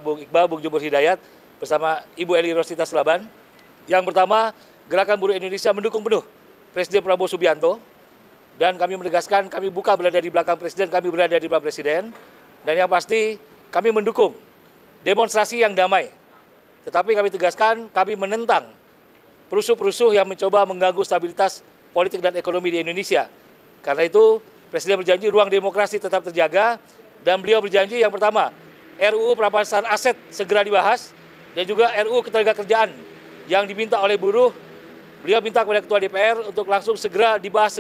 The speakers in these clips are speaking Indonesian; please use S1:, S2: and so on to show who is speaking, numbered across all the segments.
S1: Bung Iqbal, Bung Jumur Hidayat, bersama Ibu Eli Rosita Selaban. Yang pertama, Gerakan Buruh Indonesia mendukung penuh Presiden Prabowo Subianto, dan kami menegaskan kami bukan berada di belakang Presiden, kami berada di belakang Presiden, dan yang pasti kami mendukung demonstrasi yang damai. Tetapi kami tegaskan, kami menentang perusuh-perusuh yang mencoba mengganggu stabilitas politik dan ekonomi di Indonesia. Karena itu, Presiden berjanji ruang demokrasi tetap terjaga, dan beliau berjanji yang pertama, RUU perampasan aset segera dibahas, dan juga RUU ketenagakerjaan yang diminta oleh buruh, beliau minta kepada Ketua DPR untuk langsung segera dibahas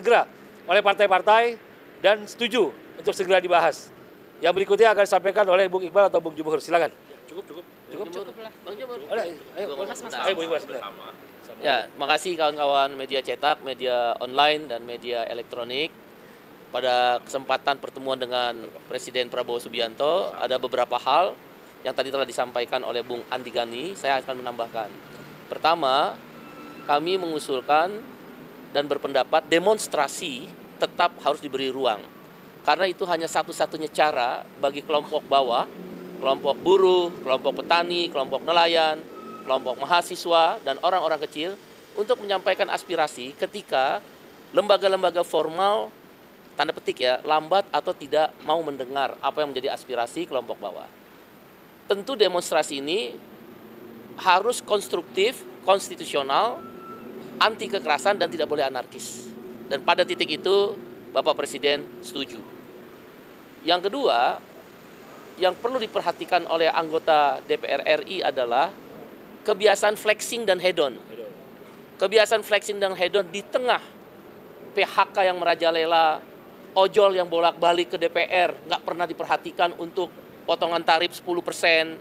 S1: oleh partai-partai dan setuju untuk segera dibahas. Yang berikutnya akan disampaikan oleh Bung Iqbal atau Bung Jumur. Silakan. Cukup lah. Bang Jumur. Ayo, Bung Iqbal.
S2: Ya, makasih kawan-kawan media cetak, media online, dan media elektronik. Pada kesempatan pertemuan dengan Presiden Prabowo Subianto, ada beberapa hal yang tadi telah disampaikan oleh Bung Andi Gani, saya akan menambahkan. Pertama, kami mengusulkan dan berpendapat demonstrasi tetap harus diberi ruang. Karena itu hanya satu-satunya cara bagi kelompok bawah, kelompok buruh, kelompok petani, kelompok nelayan, kelompok mahasiswa, dan orang-orang kecil untuk menyampaikan aspirasi ketika lembaga-lembaga formal, tanda petik ya, lambat atau tidak mau mendengar apa yang menjadi aspirasi kelompok bawah. Tentu demonstrasi ini harus konstruktif, konstitusional, anti kekerasan, dan tidak boleh anarkis. Dan pada titik itu Bapak Presiden setuju. Yang kedua, yang perlu diperhatikan oleh anggota DPR RI adalah kebiasaan flexing dan hedon. Kebiasaan flexing dan hedon di tengah PHK yang merajalela, ojol yang bolak-balik ke DPR, nggak pernah diperhatikan untuk potongan tarif 10%,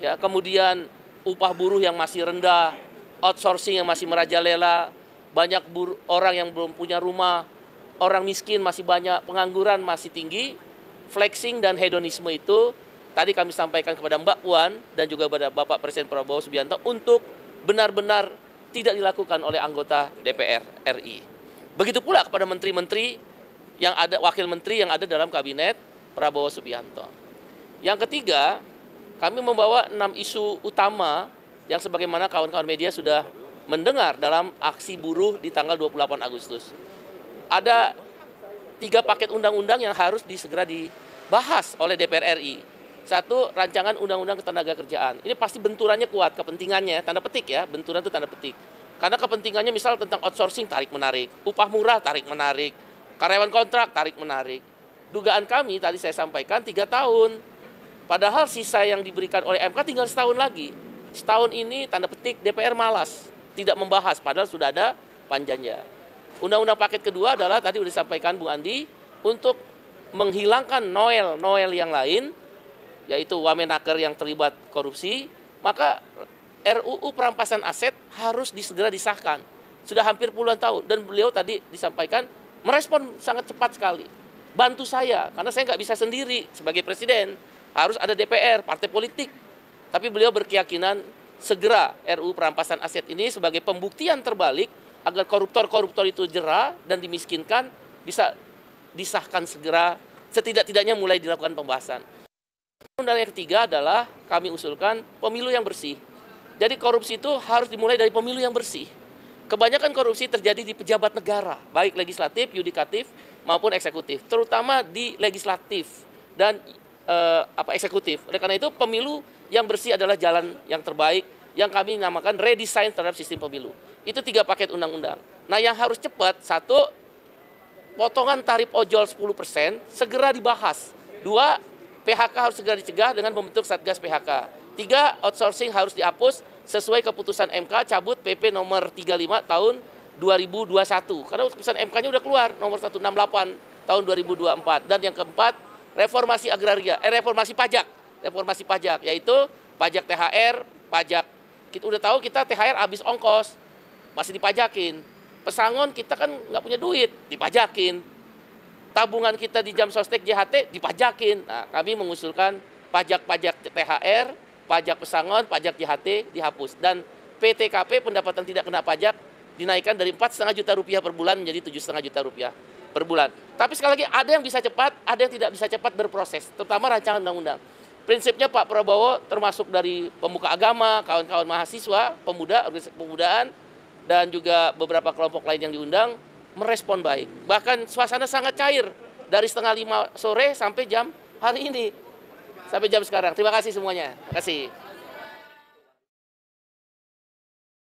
S2: ya, kemudian upah buruh yang masih rendah, outsourcing yang masih merajalela, banyak orang yang belum punya rumah, orang miskin masih banyak, pengangguran masih tinggi. Flexing dan hedonisme itu tadi kami sampaikan kepada Mbak Puan dan juga kepada Bapak Presiden Prabowo Subianto untuk benar-benar tidak dilakukan oleh anggota DPR RI. Begitu pula kepada menteri-menteri yang ada, wakil menteri yang ada dalam kabinet Prabowo Subianto. Yang ketiga, kami membawa 6 isu utama yang sebagaimana kawan-kawan media sudah mendengar dalam aksi buruh di tanggal 28 Agustus. Ada 3 paket undang-undang yang harus segera dibahas oleh DPR RI. Satu, rancangan undang-undang ketenagakerjaan. Ini pasti benturannya kuat, kepentingannya, tanda petik ya, benturan itu tanda petik. Karena kepentingannya misal tentang outsourcing tarik-menarik, upah murah tarik-menarik, karyawan kontrak tarik-menarik. Dugaan kami tadi saya sampaikan 3 tahun. Padahal sisa yang diberikan oleh MK tinggal setahun lagi. Setahun ini tanda petik DPR malas, tidak membahas padahal sudah ada panjangnya. Undang-undang paket kedua adalah tadi sudah disampaikan Bung Andi untuk menghilangkan Noel yang lain, yaitu Wamenaker yang terlibat korupsi, maka RUU perampasan aset harus segera disahkan. Sudah hampir puluhan tahun dan beliau tadi disampaikan merespon sangat cepat sekali. Bantu saya, karena saya nggak bisa sendiri sebagai presiden. Harus ada DPR, partai politik. Tapi beliau berkeyakinan segera RUU perampasan aset ini sebagai pembuktian terbalik agar koruptor-koruptor itu jera dan dimiskinkan bisa disahkan segera, setidak-tidaknya mulai dilakukan pembahasan. Undang yang ketiga adalah kami usulkan pemilu yang bersih. Jadi korupsi itu harus dimulai dari pemilu yang bersih. Kebanyakan korupsi terjadi di pejabat negara, baik legislatif, yudikatif, maupun eksekutif. Terutama di legislatif dan eksekutif. Oleh karena itu pemilu yang bersih adalah jalan yang terbaik yang kami namakan redesign terhadap sistem pemilu. Itu 3 paket undang-undang. Nah yang harus cepat, 1, potongan tarif ojol 10% segera dibahas. 2, PHK harus segera dicegah dengan membentuk Satgas PHK. 3, outsourcing harus dihapus sesuai keputusan MK cabut PP nomor 35 tahun 2021. Karena keputusan MK-nya udah keluar, nomor 168 tahun 2024. Dan yang keempat, reformasi agraria, reformasi pajak, yaitu pajak THR, pajak. Kita udah tahu kita THR habis ongkos, masih dipajakin. Pesangon kita kan nggak punya duit, dipajakin. Tabungan kita di jam sostek JHT dipajakin. Nah, kami mengusulkan pajak-pajak THR, pajak pesangon, pajak JHT dihapus. Dan PTKP pendapatan tidak kena pajak dinaikkan dari 4,5 juta rupiah per bulan menjadi 7,5 juta rupiah per bulan. Tapi sekali lagi ada yang bisa cepat, ada yang tidak bisa cepat berproses, terutama rancangan undang-undang. prinsipnya Pak Prabowo termasuk dari pemuka agama, kawan-kawan mahasiswa, pemuda, organisasi kepemudaan, dan juga beberapa kelompok lain yang diundang, merespon baik. Bahkan suasana sangat cair dari setengah 5 sore sampai jam hari ini. Sampai jam sekarang. Terima kasih semuanya. Terima kasih.